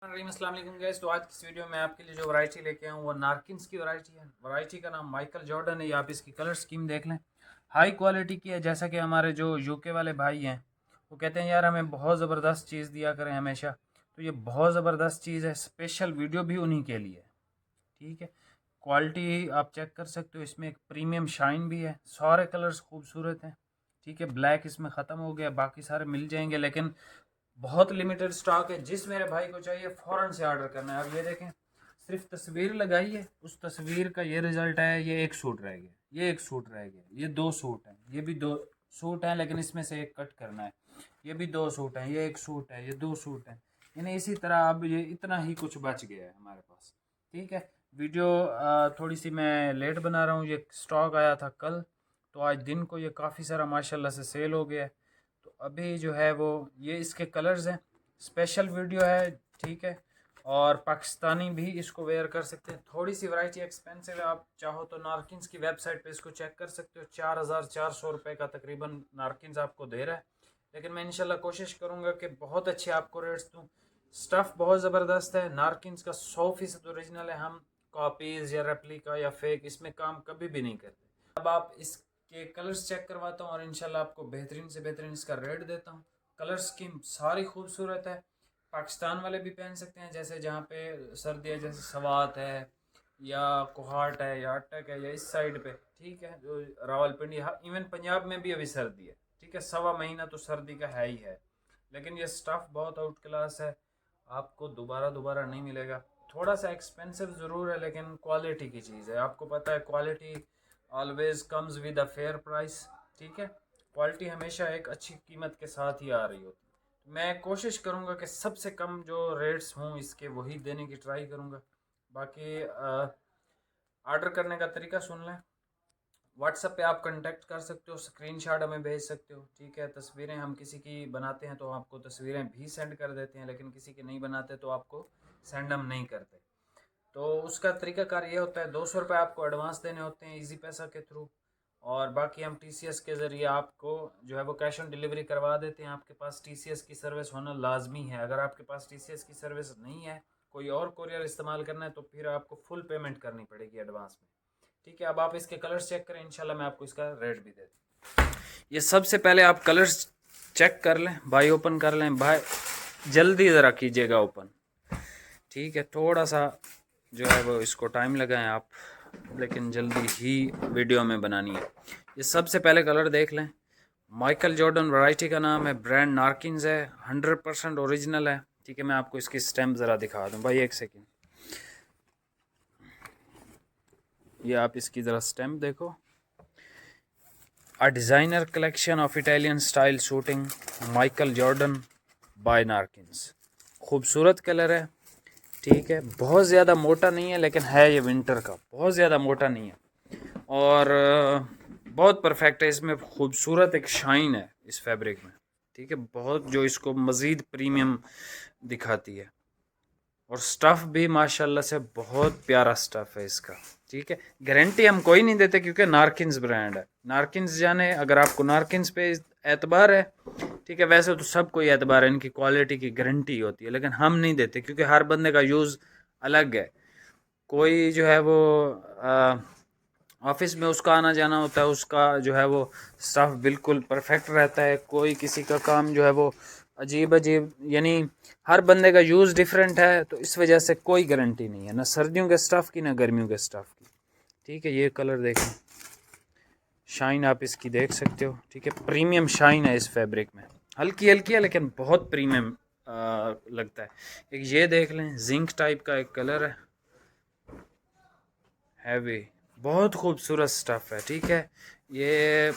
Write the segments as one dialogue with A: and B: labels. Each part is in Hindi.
A: अस्सलाम वालेकुम गाइस। तो आज की इस वीडियो में आपके लिए जो वैरायटी लेके आया हूँ वो नारकिन्स की वैरायटी है। वैरायटी का नाम माइकल जॉर्डन है। ये आप इसकी कलर स्कीम देख लें, हाई क्वालिटी की है। जैसा कि हमारे जो यूके वाले भाई हैं वो कहते हैं यार हमें बहुत ज़बरदस्त चीज़ दिया करें हमेशा, तो ये बहुत ज़बरदस्त चीज़ है। स्पेशल वीडियो भी उन्हीं के लिए, ठीक है। क्वालिटी आप चेक कर सकते हो, इसमें एक प्रीमियम शाइन भी है, सारे कलर्स खूबसूरत हैं, ठीक है। ब्लैक इसमें ख़त्म हो गया, बाकी सारे मिल जाएंगे लेकिन बहुत लिमिटेड स्टॉक है। जिस मेरे भाई को चाहिए फ़ौरन से ऑर्डर करना है। अब ये देखें, सिर्फ तस्वीर लगाई है, उस तस्वीर का ये रिज़ल्ट है। ये एक सूट रह गया, ये एक सूट रह गया, ये दो सूट हैं, ये भी दो सूट हैं लेकिन इसमें से एक कट करना है। ये भी दो सूट हैं, ये एक सूट है, ये दो सूट हैं। यानी इसी तरह अब ये इतना ही कुछ बच गया है हमारे पास, ठीक है। वीडियो थोड़ी सी मैं लेट बना रहा हूँ। ये स्टॉक आया था कल, तो आज दिन को ये काफ़ी सारा माशाल्लाह से सेल हो गया है। तो अभी जो है वो ये इसके कलर्स हैं। स्पेशल वीडियो है, ठीक है। और पाकिस्तानी भी इसको वेयर कर सकते हैं। थोड़ी सी वैरायटी एक्सपेंसिव है, आप चाहो तो नारकिन्स की वेबसाइट पे इसको चेक कर सकते हो। 4400 रुपये का तकरीबन नारकिन्स आपको दे रहा है, लेकिन मैं इंशाल्लाह कोशिश करूँगा कि बहुत अच्छे आपको रेट्स दूँ। स्टफ़ बहुत ज़बरदस्त है। नारकिन्स का 100% ओरिजिनल है। हम कॉपीज़ या रेप्लिका या फेक इसमें काम कभी भी नहीं करते। अब आप इसके कलर्स चेक करवाता हूँ और इंशाल्लाह आपको बेहतरीन से बेहतरीन इसका रेट देता हूँ। कलर स्कीम सारी खूबसूरत है। पाकिस्तान वाले भी पहन सकते हैं, जैसे जहाँ पे सर्दी है, जैसे सवात है या कोहाट है या अटक है या इस साइड पे, ठीक है। जो रावलपिंडी, इवन पंजाब में भी अभी सर्दी है, ठीक है। सवा महीना तो सर्दी का है ही है, लेकिन ये स्टफ़ बहुत आउट क्लास है। आपको दोबारा दोबारा नहीं मिलेगा। थोड़ा सा एक्सपेंसिव ज़रूर है लेकिन क्वालिटी की चीज़ है। आपको पता है quality always comes with a fair price, ठीक है। क्वालिटी हमेशा एक अच्छी कीमत के साथ ही आ रही होती है। मैं कोशिश करूँगा कि सबसे कम जो रेट्स हों इसके वही देने की ट्राई करूँगा। बाकी ऑर्डर करने का तरीका सुन लें। व्हाट्सएप पे आप कांटेक्ट कर सकते हो, स्क्रीनशॉट हमें भेज सकते हो, ठीक है। तस्वीरें हम किसी की बनाते हैं तो आपको तस्वीरें भी सेंड कर देते हैं, लेकिन किसी की नहीं बनाते तो आपको सेंड हम नहीं करते। तो उसका तरीकाकार ये होता है, 200 रुपये आपको एडवांस देने होते हैं ईजी पैसा के थ्रू, और बाकी हम टीसीएस के ज़रिए आपको जो है वो कैश ऑन डिलीवरी करवा देते हैं। आपके पास टीसीएस की सर्विस होना लाजमी है। अगर आपके पास टीसीएस की सर्विस नहीं है, कोई और कोरियर इस्तेमाल करना है, तो फिर आपको फुल पेमेंट करनी पड़ेगी एडवांस में, ठीक है। अब आप इसके कलर्स चेक करें, इंशाल्लाह मैं आपको इसका रेट भी दे दूँ। ये सबसे पहले आप कलर्स चेक कर लें भाई, ओपन कर लें भाई, जल्दी ज़रा कीजिएगा ओपन, ठीक है। थोड़ा सा जो है वो इसको टाइम लगाएं आप, लेकिन जल्दी ही वीडियो में बनानी है। ये सबसे पहले कलर देख लें। माइकल जॉर्डन वैरायटी का नाम है, ब्रांड नारकिन्स है, 100% ओरिजिनल है, ठीक है। मैं आपको इसकी स्टैम्प ज़रा दिखा दूँ भाई, एक सेकेंड। ये आप इसकी ज़रा स्टैम्प देखो। A designer collection of Italian style suiting Michael Jordan by Narkins. खूबसूरत कलर है, ठीक है। बहुत ज़्यादा मोटा नहीं है लेकिन है ये विंटर का, बहुत ज़्यादा मोटा नहीं है, और बहुत परफेक्ट है। इसमें खूबसूरत एक शाइन है इस फैब्रिक में, ठीक है, बहुत, जो इसको मज़ीद प्रीमियम दिखाती है। और स्टफ़ भी माशाल्लाह से बहुत प्यारा स्टफ़ है इसका, ठीक है। गारंटी हम कोई नहीं देते क्योंकि नारकिन्स ब्रांड है। नारकिन्स जाने, अगर आपको नारकिन्स पे एतबार है, ठीक है, वैसे तो सब कोई एतबार है, इनकी क्वालिटी की गारंटी होती है, लेकिन हम नहीं देते क्योंकि हर बंदे का यूज़ अलग है। कोई जो है वो ऑफिस में उसका आना जाना होता है, उसका जो है वो स्टफ़ बिल्कुल परफेक्ट रहता है। कोई किसी का काम जो है वो अजीब अजीब, यानी हर बंदे का यूज़ डिफरेंट है, तो इस वजह से कोई गारंटी नहीं है ना सर्दियों के स्टफ़ की ना गर्मियों के स्टफ़ की, ठीक है। ये कलर देखें, शाइन आप इसकी देख सकते हो, ठीक है। प्रीमियम शाइन है इस फैब्रिक में, हल्की हल्की है लेकिन बहुत प्रीमियम लगता है। एक ये देख लें, जिंक टाइप का एक कलर है, हैवी, बहुत खूबसूरत स्टफ़ है, ठीक है। ये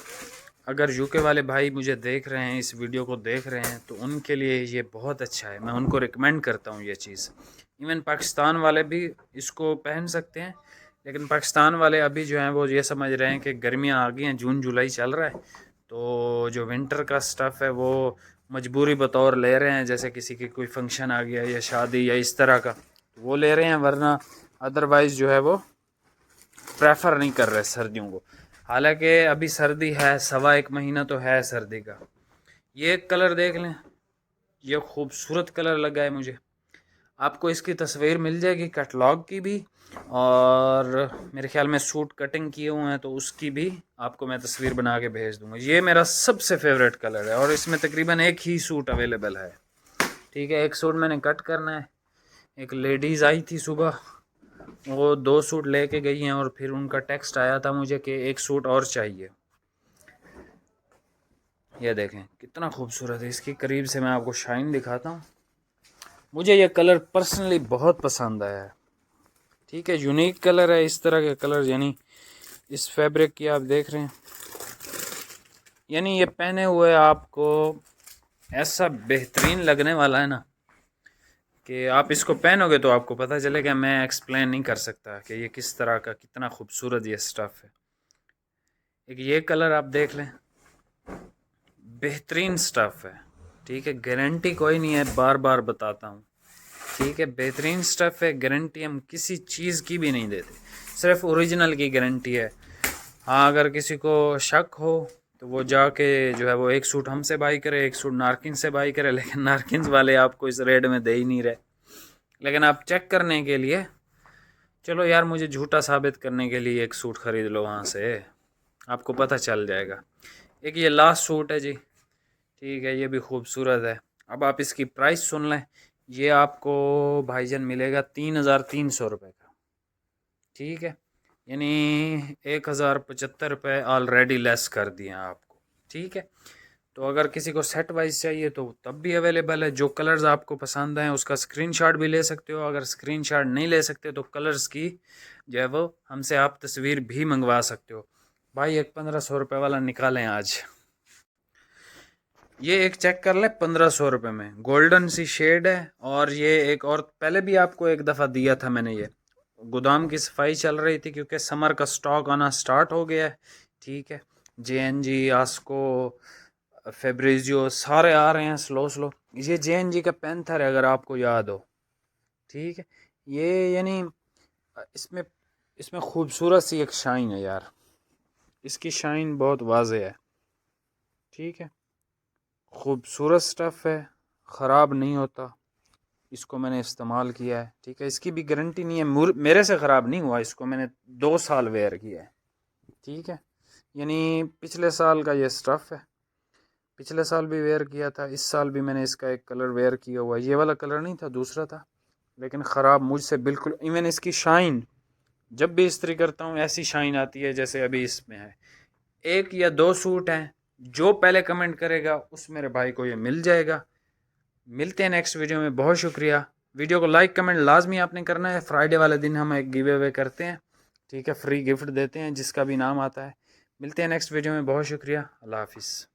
A: अगर यूके वाले भाई मुझे देख रहे हैं, इस वीडियो को देख रहे हैं, तो उनके लिए ये बहुत अच्छा है, मैं उनको रिकमेंड करता हूँ ये चीज़। इवन पाकिस्तान वाले भी इसको पहन सकते हैं, लेकिन पाकिस्तान वाले अभी जो हैं वो ये समझ रहे हैं कि गर्मियाँ आ गई हैं, जून जुलाई चल रहा है, तो जो विंटर का स्टफ़ है वो मजबूरी बतौर ले रहे हैं, जैसे किसी की कोई फंक्शन आ गया या शादी या इस तरह का, तो वो ले रहे हैं, वरना अदरवाइज़ जो है वो प्रेफर नहीं कर रहे सर्दियों को। हालांकि अभी सर्दी है, सवा एक महीना तो है सर्दी का। ये कलर देख लें, ये खूबसूरत कलर लगा है मुझे। आपको इसकी तस्वीर मिल जाएगी कैटलॉग की भी, और मेरे ख्याल में सूट कटिंग किए हुए हैं तो उसकी भी आपको मैं तस्वीर बना के भेज दूंगा। ये मेरा सबसे फेवरेट कलर है और इसमें तकरीबन एक ही सूट अवेलेबल है। ठीक है, एक सूट मैंने कट करना है। एक लेडीज़ आई थी सुबह, वो 2 सूट लेके गई हैं और फिर उनका टेक्स्ट आया था मुझे कि एक सूट और चाहिए। ये देखें कितना खूबसूरत है, इसकी करीब से मैं आपको शाइन दिखाता हूँ। मुझे ये कलर पर्सनली बहुत पसंद आया है। ठीक है, यूनिक कलर है। इस तरह के कलर यानी इस फैब्रिक की आप देख रहे हैं, यानी ये पहने हुए आपको ऐसा बेहतरीन लगने वाला है ना कि आप इसको पहनोगे तो आपको पता चलेगा। मैं एक्सप्लेन नहीं कर सकता कि ये किस तरह का, कितना खूबसूरत ये स्टफ़ है। एक ये कलर आप देख लें, बेहतरीन स्टफ़ है। ठीक है, गारंटी कोई नहीं है, बार बार बताता हूँ। ठीक है, बेहतरीन स्टफ़ है, गारंटी हम किसी चीज़ की भी नहीं देते, सिर्फ ओरिजिनल की गारंटी है। हाँ, अगर किसी को शक हो तो वो जाके जो है वो एक सूट हमसे बाई करे, एक सूट नारकिन से बाई करे, लेकिन नारकिन वाले आपको इस रेट में दे ही नहीं रहे। लेकिन आप चेक करने के लिए, चलो यार मुझे झूठा साबित करने के लिए एक सूट ख़रीद लो वहाँ से, आपको पता चल जाएगा। एक ये लास्ट सूट है जी, ठीक है, ये भी खूबसूरत है। अब आप इसकी प्राइस सुन लें, ये आपको भाईजान मिलेगा 3,300 रुपये का। ठीक है, यानी 1,075 रुपये ऑलरेडी लेस कर दिए हैं आपको। ठीक है, तो अगर किसी को सेट वाइज चाहिए तो तब भी अवेलेबल है। जो कलर्स आपको पसंद हैं उसका स्क्रीनशॉट भी ले सकते हो। अगर स्क्रीनशॉट नहीं ले सकते तो कलर्स की जो है वो हमसे आप तस्वीर भी मंगवा सकते हो। भाई एक 1,500 रुपये वाला निकालें आज। ये एक चेक कर ले, 1,500 रुपये में गोल्डन सी शेड है। और ये एक और पहले भी आपको एक दफ़ा दिया था मैंने। ये गोदाम की सफाई चल रही थी क्योंकि समर का स्टॉक आना स्टार्ट हो गया है। ठीक है, JNG, आस्को, फेब्रिजियो सारे आ रहे हैं स्लो स्लो। ये JNG का पैंथर है अगर आपको याद हो। ठीक है, ये यानी इसमें इसमें खूबसूरत सी एक शाइन है यार, इसकी शाइन बहुत वाज़े है। ठीक है, खूबसूरत स्टफ़ है, ख़राब नहीं होता। इसको मैंने इस्तेमाल किया है। ठीक है, इसकी भी गारंटी नहीं है, मेरे से ख़राब नहीं हुआ। इसको मैंने 2 साल वेयर किया है। ठीक है, यानी पिछले साल का ये स्टफ़ है, पिछले साल भी वेयर किया था, इस साल भी मैंने इसका एक कलर वेयर किया हुआ है। ये वाला कलर नहीं था, दूसरा था, लेकिन ख़राब मुझसे बिल्कुल। इवन इसकी शाइन जब भी इस्त्री करता हूँ ऐसी शाइन आती है जैसे अभी इसमें है। 1 या 2 सूट हैं, जो पहले कमेंट करेगा उस मेरे भाई को ये मिल जाएगा। मिलते हैं नेक्स्ट वीडियो में। बहुत शुक्रिया। वीडियो को लाइक कमेंट लाजमी आपने करना है। फ्राइडे वाले दिन हम एक गिव अवे करते हैं। ठीक है, फ्री गिफ्ट देते हैं जिसका भी नाम आता है। मिलते हैं नेक्स्ट वीडियो में। बहुत शुक्रिया। अल्लाह हाफिज़।